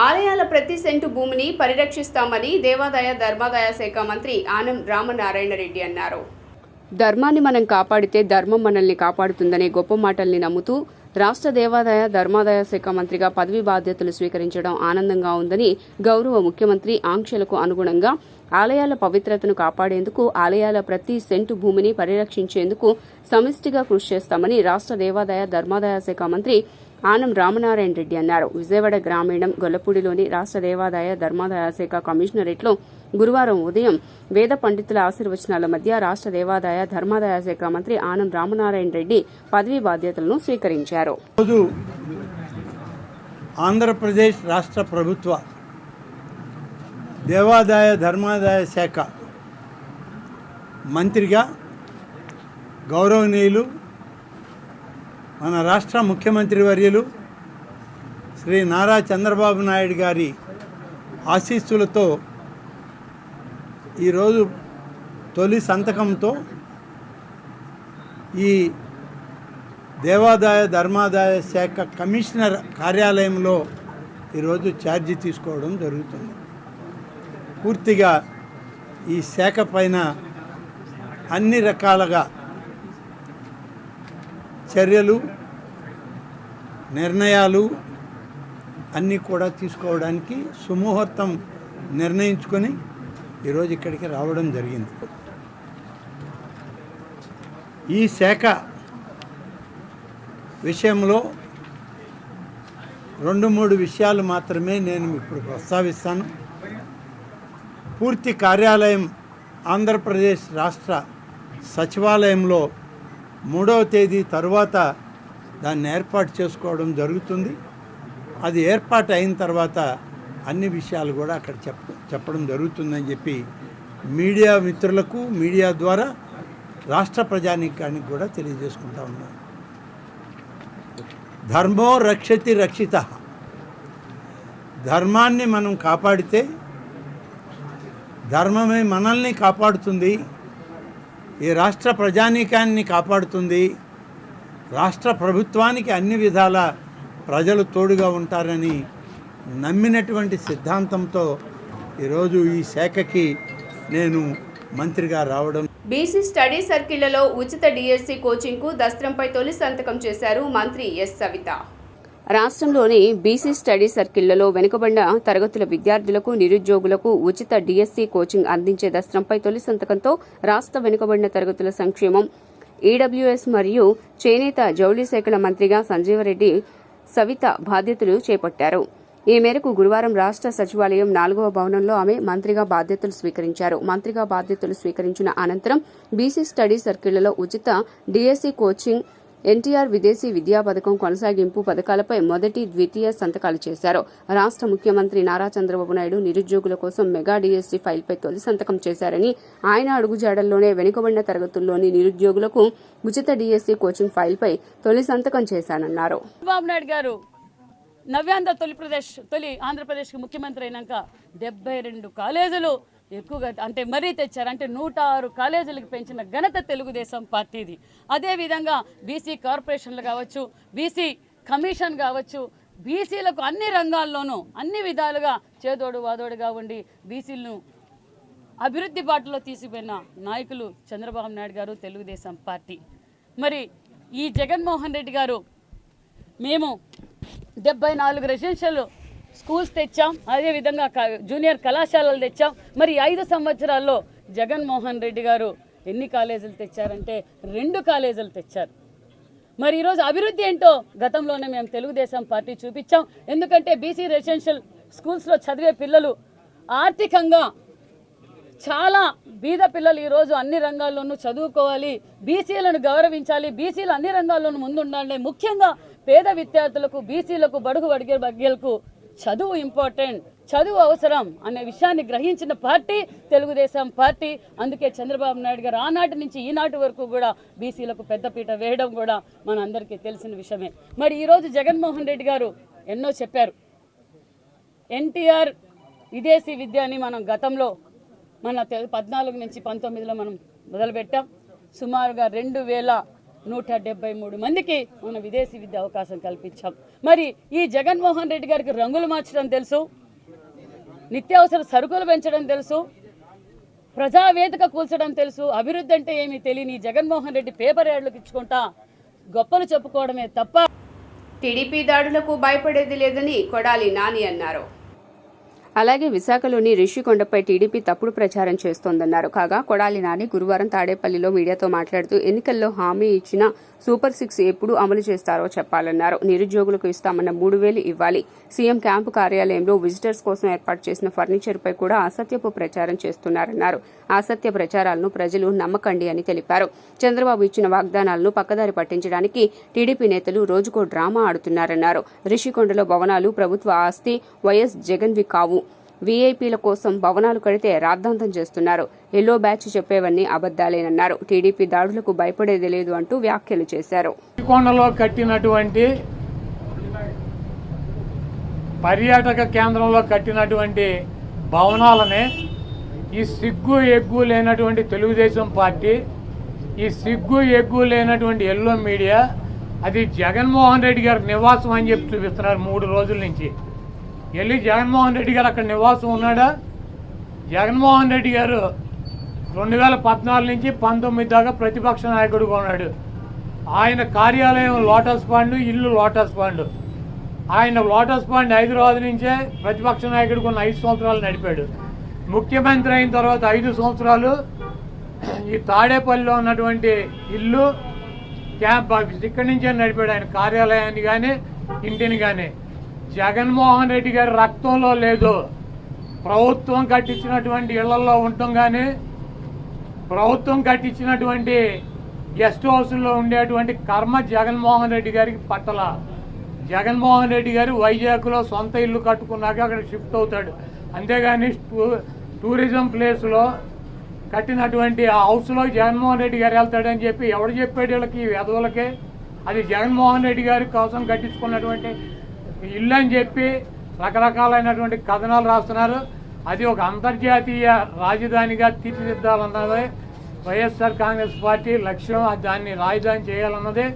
ఆలయాల ప్రతి సెంటు భూమిని పరిరక్షిస్తామని దేవాదాయ ధర్మాదాయ శాఖ మంత్రి ఆనం రామనారాయణ రెడ్డి అన్నారు. ధర్మాన్ని మనం కాపాడితే ధర్మం మనల్ని కాపాడుతుందనే గొప్ప మాటల్ని నమ్ముతూ రాష్ట్ర దేవాదాయ ధర్మాదాయ శాఖ మంత్రిగా పదవి బాధ్యతలు స్వీకరించడం ఆనందంగా ఉందని గౌరవ ముఖ్యమంత్రి ఆంక్షలకు అనుగుణంగా ఆలయాల పవిత్రతను కాపాడేందుకు ఆలయాల ప్రతి సెంటు భూమిని పరిరక్షించేందుకు సమిష్టిగా కృషి చేస్తామని రాష్ట్ర దేవాదాయ ధర్మాదాయ శాఖ మంత్రి ఆనం రామనారాయణ రెడ్డి అన్నారు. విజయవాడ గ్రామీణం గొల్లపూడిలోని రాష్ట్ర దేవాదాయ ధర్మాదాయ శాఖ కమిషనరేట్లో గురువారం ఉదయం వేద పండితుల ఆశీర్వచనాల మధ్య రాష్ట్ర దేవాదాయ ధర్మాదాయ శాఖ మంత్రి ఆనం రామనారాయణ రెడ్డి పదవీ బాధ్యతలను స్వీకరించారు. ఆంధ్రప్రదేశ్ రాష్ట్ర ప్రభుత్వ దేవాదాయ ధర్మాదాయ శాఖ మంత్రిగా గౌరవనీయులు మన రాష్ట్ర ముఖ్యమంత్రి వర్యులు శ్రీ నారా చంద్రబాబు నాయుడు గారి ఆశీస్సులతో ఈరోజు తొలి సంతకంతో ఈ దేవాదాయ ధర్మాదాయ శాఖ కమిషనర్ కార్యాలయంలో ఈరోజు ఛార్జీ తీసుకోవడం జరుగుతుంది. పూర్తిగా ఈ శాఖ పైన అన్ని రకాలుగా చర్యలు, నిర్ణయాలు అన్నీ కూడా తీసుకోవడానికి సుముహూర్తం నిర్ణయించుకొని ఈరోజు ఇక్కడికి రావడం జరిగింది. ఈ శాఖ విషయంలో 2-3 విషయాలు మాత్రమే నేను ఇప్పుడు ప్రస్తావిస్తాను. పూర్తి కార్యాలయం ఆంధ్రప్రదేశ్ రాష్ట్ర సచివాలయంలో 3వ తేదీ తర్వాత దాన్ని ఏర్పాటు చేసుకోవడం జరుగుతుంది. అది ఏర్పాటు అయిన తర్వాత అన్ని విషయాలు కూడా అక్కడ చెప్పడం జరుగుతుందని చెప్పి మీడియా మిత్రులకు మీడియా ద్వారా రాష్ట్ర ప్రజానీకానికి కూడా తెలియజేసుకుంటా ఉన్నాను. ధర్మో రక్షతి రక్షిత. ధర్మాన్ని మనం కాపాడితే ధర్మమే మనల్ని కాపాడుతుంది, ఈ రాష్ట్ర ప్రజానీకాన్ని కాపాడుతుంది, రాష్ట్ర ప్రభుత్వానికి అన్ని విధాల ప్రజలు తోడుగా ఉంటారని నమ్మినటువంటి సిద్ధాంతంతో ఈరోజు ఈ శాఖకి నేను మంత్రిగా రావడం. బీసీ స్టడీ సర్కిళ్లలో ఉచిత డిఎస్సి కోచింగ్కు దస్త్రంపై తొలి సంతకం చేశారు మంత్రి ఎస్ సవిత. రాష్ట్రంలోని బీసీ స్టడీ సర్కిళ్లలో వెనుకబడిన తరగతుల విద్యార్థులకు నిరుద్యోగులకు ఉచిత డిఎస్సి కోచింగ్ అందించే దస్త్రంపై తొలి సంతకంతో రాష్ట్ర వెనుకబడిన తరగతుల సంక్షేమం, ఈడబ్ల్యూఎస్ మరియు చేనేత జౌళి శాఖల మంత్రిగా సంజీవరెడ్డి సవిత బాధ్యతలు చేపట్టారు. ఈ మేరకు గురువారం రాష్ట్ర సచివాలయం 4వ భవనంలో ఆమె మంత్రిగా బాధ్యతలు స్వీకరించారు. మంత్రిగా బాధ్యతలు స్వీకరించిన అనంతరం బీసీ స్టడీ సర్కిళ్లలో ఉచిత డిఎస్సి కోచింగ్, ఎన్టీఆర్ విదేశీ విద్యా పథకం కొనసాగింపు పథకాలపై మొదటి, ద్వితీయ సంతకాలు చేశారు. రాష్ట్ర ముఖ్యమంత్రి నారా చంద్రబాబు నాయుడు నిరుద్యోగుల కోసం మెగా డిఎస్సి ఫైల్పై తొలి సంతకం చేశారని, ఆయన అడుగుజాడల్లోనే వెనుకబడిన తరగతుల్లోని నిరుద్యోగులకు ఉచిత డిఎస్సి కోచింగ్ ఫైల్పై తొలి సంతకం చేశానన్నారు. చంద్రబాబు నాయుడు గారు నవ్యాంధ్ర తొలి ఆంధ్రప్రదేశ్కి ముఖ్యమంత్రి అయినాక 72 కాలేజీలు ఎక్కువగా అంటే మరీ తెచ్చారు. అంటే 106 కాలేజీలకు పెంచిన ఘనత తెలుగుదేశం పార్టీది. అదేవిధంగా బీసీ కార్పొరేషన్లు కావచ్చు, బీసీ కమిషన్ కావచ్చు, బీసీలకు అన్ని రంగాల్లోనూ అన్ని విధాలుగా చేదోడు వాదోడుగా ఉండి బీసీలను అభివృద్ధి బాటలో తీసుకుపోయిన నాయకులు చంద్రబాబు నాయుడు గారు, తెలుగుదేశం పార్టీ. మరి ఈ జగన్మోహన్ రెడ్డి గారు మేము 74 రెసిడెన్షియల్ స్కూల్స్ తెచ్చాం, అదేవిధంగా జూనియర్ కళాశాలలు తెచ్చాం. మరి 5 సంవత్సరాల్లో జగన్మోహన్ రెడ్డి గారు ఎన్ని కాలేజీలు తెచ్చారంటే 2 కాలేజీలు తెచ్చారు. మరి ఈరోజు అభివృద్ధి ఏంటో గతంలోనే మేము తెలుగుదేశం పార్టీ చూపించాం. ఎందుకంటే బీసీ రెసిడెన్షియల్ స్కూల్స్లో చదివే పిల్లలు ఆర్థికంగా చాలా బీద పిల్లలు ఈరోజు అన్ని రంగాల్లోనూ చదువుకోవాలి, బీసీలను గౌరవించాలి, బీసీలు అన్ని రంగాల్లోనూ ముందుండాలి. ముఖ్యంగా పేద విద్యార్థులకు, బీసీలకు, బడుగు వర్గాలకు చదువు ఇంపార్టెంట్, చదువు అవసరం అనే విషయాన్ని గ్రహించిన పార్టీ తెలుగుదేశం పార్టీ. అందుకే చంద్రబాబు నాయుడు గారు ఆనాటి నుంచి ఈనాటి వరకు కూడా బీసీలకు పెద్దపీట వేయడం కూడా మన అందరికీ తెలిసిన విషయమే. మరి ఈరోజు జగన్మోహన్ రెడ్డి గారు ఎన్నో చెప్పారు. ఎన్టీఆర్ విదేశీ విద్య అని మనం గతంలో మన 14 నుంచి 19లో మనం మొదలుపెట్టాం. సుమారుగా 2173 మందికి మన విదేశీ విద్య అవకాశం కల్పించాం. మరి ఈ జగన్మోహన్ రెడ్డి గారికి రంగులు మార్చడం తెలుసు, నిత్యావసర సరుకులు పెంచడం తెలుసు, ప్రజావేదిక కూల్చడం తెలుసు. అభివృద్ధి అంటే ఏమీ తెలియని జగన్మోహన్ రెడ్డి పేపర్ యాడ్లకు ఇచ్చుకుంటా గొప్పలు చెప్పుకోవడమే తప్ప టీడీపీ దాడులకు భయపడేది లేదని కొడాలి నాని అన్నారు. అలాగే విశాఖలోని రిషికొండపై టీడీపీ తప్పుడు ప్రచారం చేస్తోందన్నారు. కాగా కొడాలి నాని గురువారం తాడేపల్లిలో మీడియాతో మాట్లాడుతూ ఎన్నికల్లో హామీ ఇచ్చిన సూపర్ 6 ఎప్పుడు అమలు చేస్తారో చెప్పాలన్నారు. నిరుద్యోగులకు ఇస్తామన్న 3,000 ఇవ్వాలి. సీఎం క్యాంపు కార్యాలయంలో విజిటర్స్ కోసం ఏర్పాటు చేసిన ఫర్నిచర్పై కూడా అసత్యపు ప్రచారం చేస్తున్నారన్నారు. అసత్య ప్రచారాలను ప్రజలు నమ్మకండి అని తెలిపారు. చంద్రబాబు ఇచ్చిన వాగ్దానాలను పక్కదారి పట్టించడానికి టీడీపీ నేతలు రోజుకో డ్రామా ఆడుతున్నారన్నారు. రిషికొండలో భవనాలు ప్రభుత్వ ఆస్తి, వైఎస్ జగన్వి కావు. వీఐపీల కోసం భవనాలు కడితే రాద్ధాంతం చేస్తున్నారు. ఎల్లో బ్యాచ్ చెప్పేవన్నీ అబద్దాలేనన్నారు. టీడీపీ దాడులకు భయపడేది లేదు అంటూ వ్యాఖ్యలు చేశారు. కొండలో కట్టినటువంటి పర్యాటక కేంద్రంలో కట్టినటువంటి భవనాలనే ఈ సిగ్గు ఎగ్గు లేనటువంటి తెలుగుదేశం పార్టీ, ఈ సిగ్గు ఎగ్గు లేనటువంటి ఎల్లో మీడియా అది జగన్మోహన్ రెడ్డి గారి నివాసం అని చెప్పి చూపిస్తున్నారు 3 రోజుల నుంచి. వెళ్ళి జగన్మోహన్ రెడ్డి గారు అక్కడ నివాసం ఉన్నాడా? జగన్మోహన్ రెడ్డి గారు 2014 నుంచి 19 దాకా ప్రతిపక్ష నాయకుడిగా ఉన్నాడు. ఆయన కార్యాలయం లోటస్ పాండ్, ఇల్లు లోటస్ పాండ్. ఆయన లోటస్ పాండ్ హైదరాబాద్ నుంచే ప్రతిపక్ష నాయకుడికి ఉన్న 5 సంవత్సరాలు నడిపాడు. ముఖ్యమంత్రి అయిన తర్వాత 5 సంవత్సరాలు ఈ తాడేపల్లిలో ఉన్నటువంటి ఇల్లు, క్యాంప్ ఆఫీస్ ఇక్కడి నుంచే నడిపాడు. ఆయన కార్యాలయాన్ని కానీ ఇంటిని కానీ. జగన్మోహన్ రెడ్డి గారి రక్తంలో లేదు. ప్రభుత్వం కట్టించినటువంటి ఇళ్లలో ఉండటం కానీ, ప్రభుత్వం కట్టించినటువంటి గెస్ట్ హౌస్లో ఉండేటువంటి కర్మ జగన్మోహన్ రెడ్డి గారికి పట్టల. జగన్మోహన్ రెడ్డి గారు వైజాగ్లో సొంత ఇల్లు కట్టుకున్నాక అక్కడ షిఫ్ట్ అవుతాడు. అంతేగాని టూరిజం ప్లేస్లో కట్టినటువంటి ఆ హౌస్లో జగన్మోహన్ రెడ్డి గారు వెళ్తాడని చెప్పి ఎవడు చెప్పాడు వీళ్ళకి, వెధవులకే? అది జగన్మోహన్ రెడ్డి గారి కోసం కట్టించుకున్నటువంటి ఇల్లు అని చెప్పి రకరకాలైనటువంటి కథనాలు రాస్తున్నారు. అది ఒక అంతర్జాతీయ రాజధానిగా తీర్చిదిద్దాలన్నదే వైఎస్ఆర్ కాంగ్రెస్ పార్టీ లక్ష్యం. దాన్ని రాజధాని చేయాలన్నదే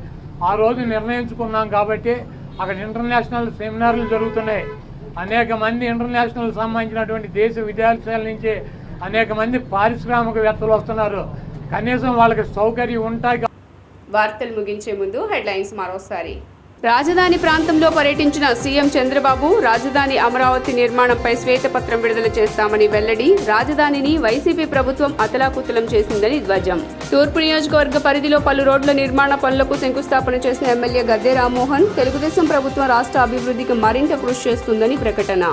ఆ రోజు నిర్ణయించుకున్నాం. కాబట్టి అక్కడ ఇంటర్నేషనల్ సెమినార్లు జరుగుతున్నాయి. అనేక మంది ఇంటర్నేషనల్ సంబంధించినటువంటి దేశ విదేశాల నుంచి అనేక మంది పారిశ్రామికవేత్తలు వస్తున్నారు. కనీసం వాళ్ళకి సౌకర్యం ఉంటాయి. వార్తలు ముగించే ముందు హెడ్లైన్స్ మరోసారి. రాజధాని ప్రాంతంలో పర్యటించిన సీఎం చంద్రబాబు రాజధాని అమరావతి నిర్మాణంపై శ్వేతపత్రం విడుదల చేస్తామని వెల్లడి. రాజధానిని వైసీపీ ప్రభుత్వం అతలాకుతలం చేసిందని ధ్వజం. తూర్పు నియోజకవర్గ పరిధిలో పలు రోడ్ల నిర్మాణ పనులకు శంకుస్థాపన చేసిన ఎమ్మెల్యే గద్దె రామ్మోహన్. తెలుగుదేశం ప్రభుత్వం రాష్ట్ర అభివృద్ధికి మరింత కృషి చేస్తుందని ప్రకటన.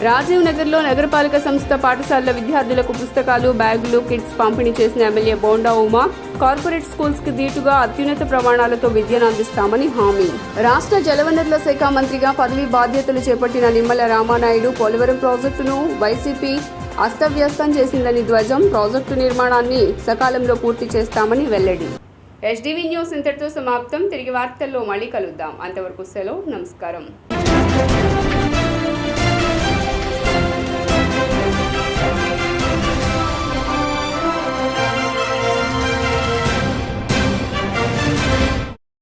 రాజీవ్ నగర్లో నగరపాలక సంస్థ పాఠశాలల విద్యార్థులకు పుస్తకాలు, బ్యాగులు, కిట్స్ పంపిణీ చేసిన MLA bonda Uma. Corporate schools కి దీటుగా అత్యున్నత ప్రమాణాలతో విద్యను అందిస్తామని హామీ. రాష్ట్ర జలవనరుల శాఖ మంత్రిగా పదవి బాధ్యతలు చేపట్టిన నిమ్మల రామానాయుడు పోలవరం ప్రాజెక్టును వైసీపీ అస్తవ్యస్తం చేసిందని ధ్వజం. ప్రాజెక్టు నిర్మాణాన్ని సకాలంలో పూర్తి చేస్తామని వెల్లడి. HDV న్యూస్ ఇంతటితో సమాప్తం. తిరిగి వార్తల్లో మళ్ళీ కలుద్దాం. అంతవరకు సెలవు. నమస్కారం.